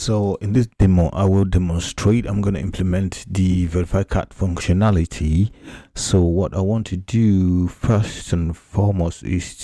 So in this demo, I will demonstrate. I'm going to implement the Verifycard functionality. So what I want to do first and foremost is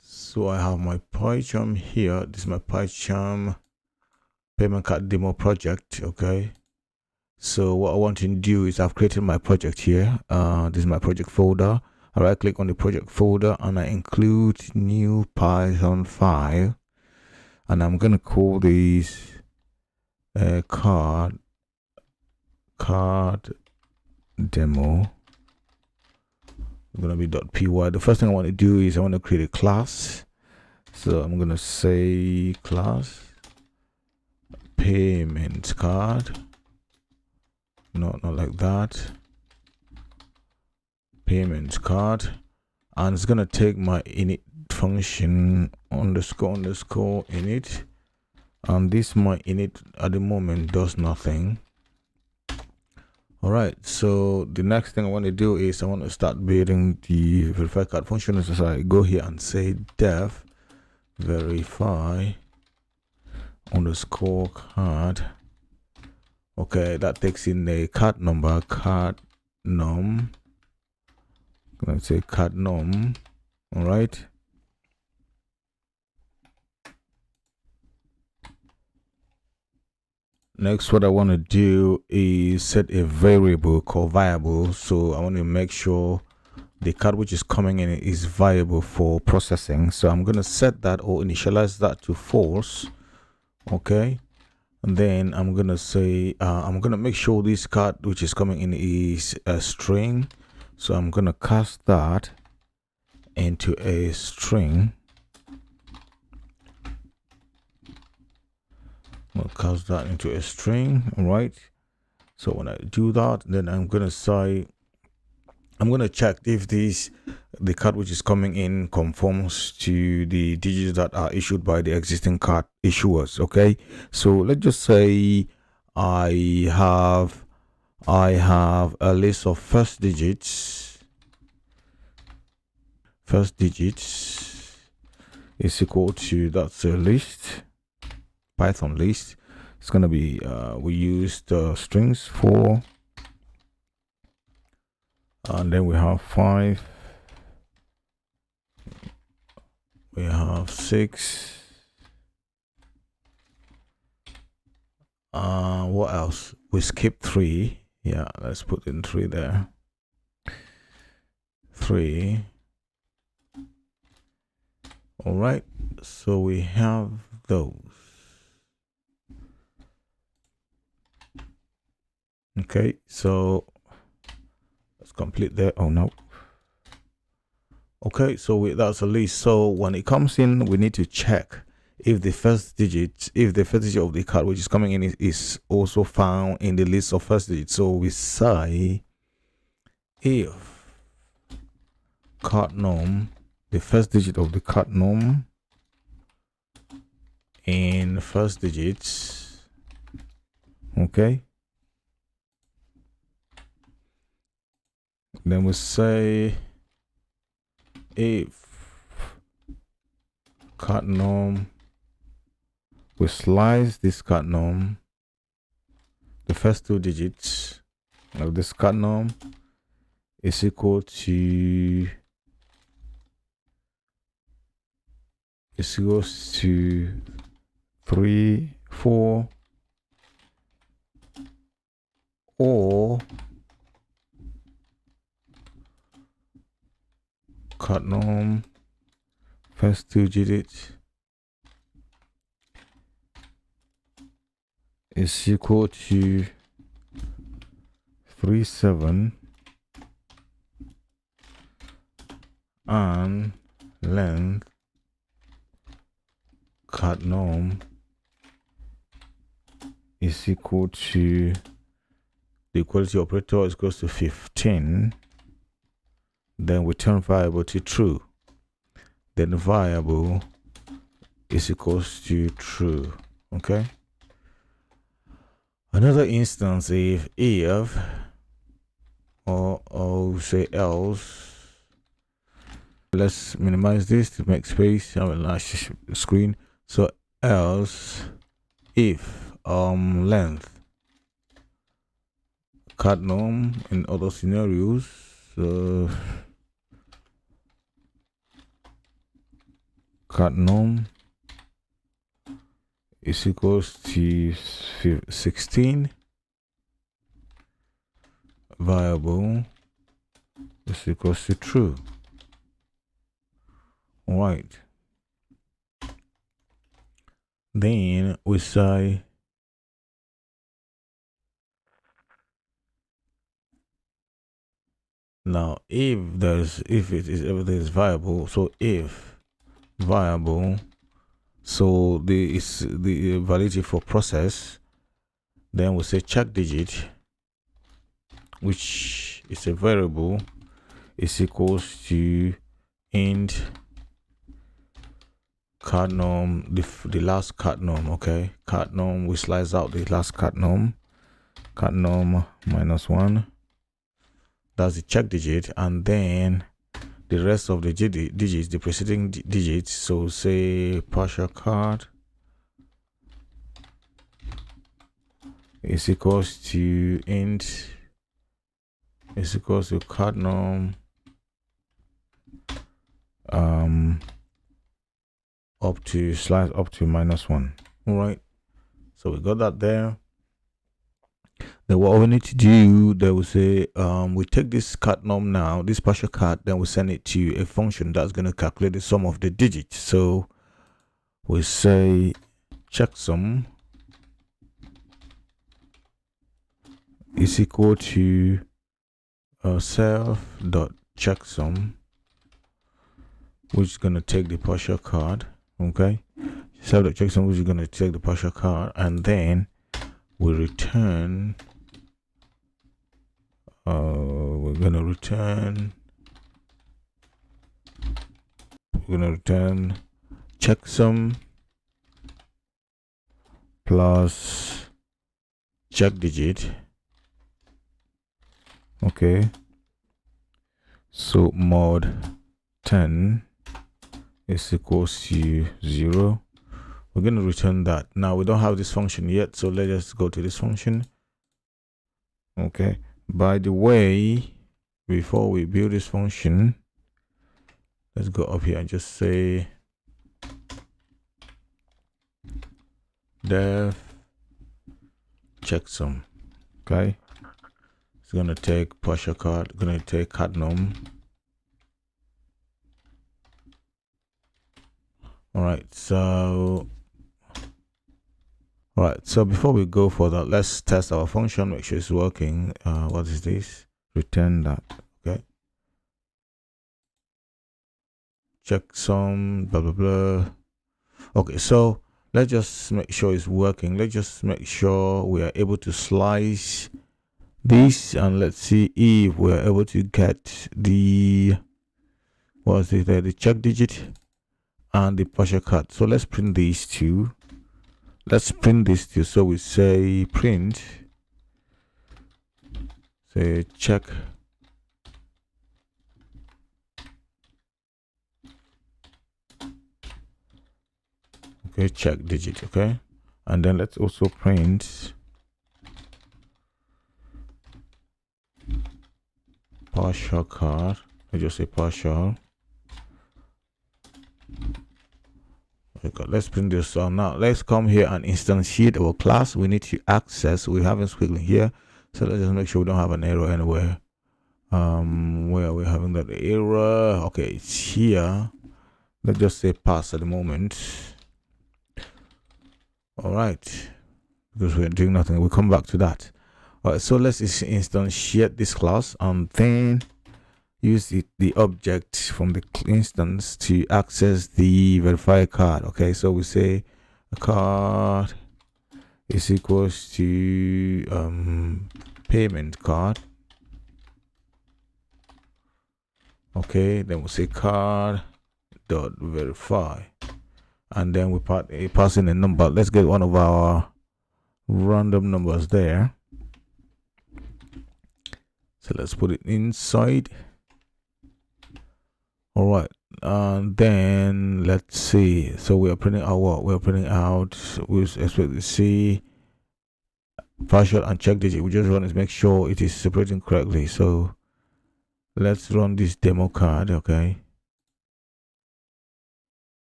so I have my PyCharm here. This is my PyCharm payment card demo project. Okay. So what I want to do is I've created my project here. This is my project folder. I right click on the project folder and I include new Python file, and I'm going to call this card demo. I'm gonna be .py. The first thing I want to do is I want to create a class. So I'm gonna say class payment card. No, not like that. Payment card, and it's gonna take my init function underscore init, and this my init at the moment does nothing. All right, so the next thing I want to do is I want to start building the verify card function. So I go here and say def verify underscore card. Okay, that takes in the card number, card num. I'm going to say card num. All right. Next, what I want to do is set a variable called viable. So I want to make sure the card which is coming in is viable for processing. So I'm going to set that or initialize that to false. Okay. And then I'm going to say, I'm going to make sure this card which is coming in is a string. So I'm going to cast that into a string. I'll cast that into a string. All right. So when I do that, then I'm going to say, I'm going to check if the card which is coming in conforms to the digits that are issued by the existing card issuers. Okay. So let's just say I have a list of first digits. First digits is equal to, that's a list, Python list. It's going to be, we use the strings for, and then we have 5, we have 6, what else? We skip 3. Yeah, let's put in 3 there. 3. All right, so we have those. Okay, so let's complete that. Oh no. Okay, so that's a list. So when it comes in, we need to check if the first digit of the card which is coming in is also found in the list of first digits. So we say if card num, the first digit of the card num in first digits. Okay. Then we say if card num, we slice this card num, the first 2 digits of this card num is equal to, it goes to 3, 4, or card num first 2 digits is equal to 3, 7, and length card num is equal to, the equality operator is equal to 15. Then we turn variable to true. Then the variable is equals to true. Okay. Another instance, if or say else. Let's minimize this to make space. I will enlarge the screen. So else if length card norm in other scenarios. Card norm is equals to 16. Variable is equals to true. All right. Then we say now if everything is viable, so if viable, so the validity for process, then we say check digit, which is a variable, is equals to int card norm, the last card norm. Okay, card norm, we slice out the last card norm -1, that's the check digit, and then the rest of the digits, the preceding digits. So say partial card is equals to int is equals to card norm up to slice up to -1. All right, so we got that there. Then what we need to do, they will say we take this card norm now, this partial card, then we send it to a function that's going to calculate the sum of the digits. So we say checksum is equal to self.checksum, which is going to take the partial card. Okay, self.checksum, which is going to take the partial card, and then we return we're gonna return checksum plus check digit. Okay, so mod 10 is equals to 0. We're going to return that. Now we don't have this function yet, so let's just go to this function. Okay, by the way, before we build this function, let's go up here and just say def checksum. Okay, it's going to take partial card, going to take card norm. All right, so before we go further, let's test our function, make sure it's working. What is this? Return that. Okay, checksum blah blah blah. Okay, so let's just make sure it's working. Let's just make sure we are able to slice this, and let's see if we're able to get the the check digit and the partial card. So let's print these two. So we say print, say check check digit. Okay, and then let's also print partial card. I just say partial. Okay, let's print this. So now let's come here and instantiate our class. We need to access, we haven't squiggling here, so let's just make sure we don't have an error anywhere. Where are we having that error? Okay, it's here. Let's just say pass at the moment. All right, because we're doing nothing, we'll come back to that. All right, so let's instantiate this class and then use the object from the instance to access the verifier card. Okay, so we say a card is equals to payment card. Okay, then we'll say card dot verify, and then we pass in a number. Let's get one of our random numbers there. So let's put it inside. All right, and then let's see. So we are printing out what? We're printing out, we expect to see partial and check digit. We just want to make sure it is separating correctly. So let's run this demo card. Okay,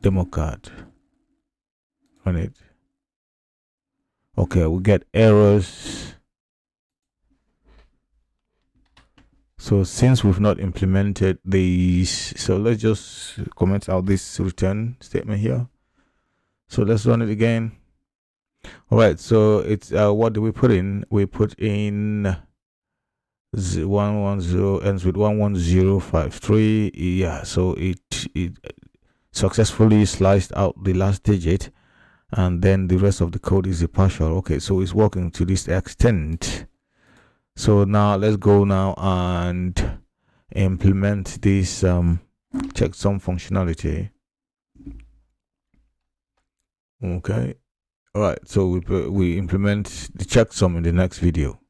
demo card, run it. Okay, we get errors. So since we've not implemented these, so let's just comment out this return statement here. So let's run it again. All right, so it's what do we put in? We put in 110 ends with 11053. Yeah, so it successfully sliced out the last digit, and then the rest of the code is a partial. Okay, so it's working to this extent. So now let's go now and implement this checksum functionality. Okay, all right, so we implement the checksum in the next video.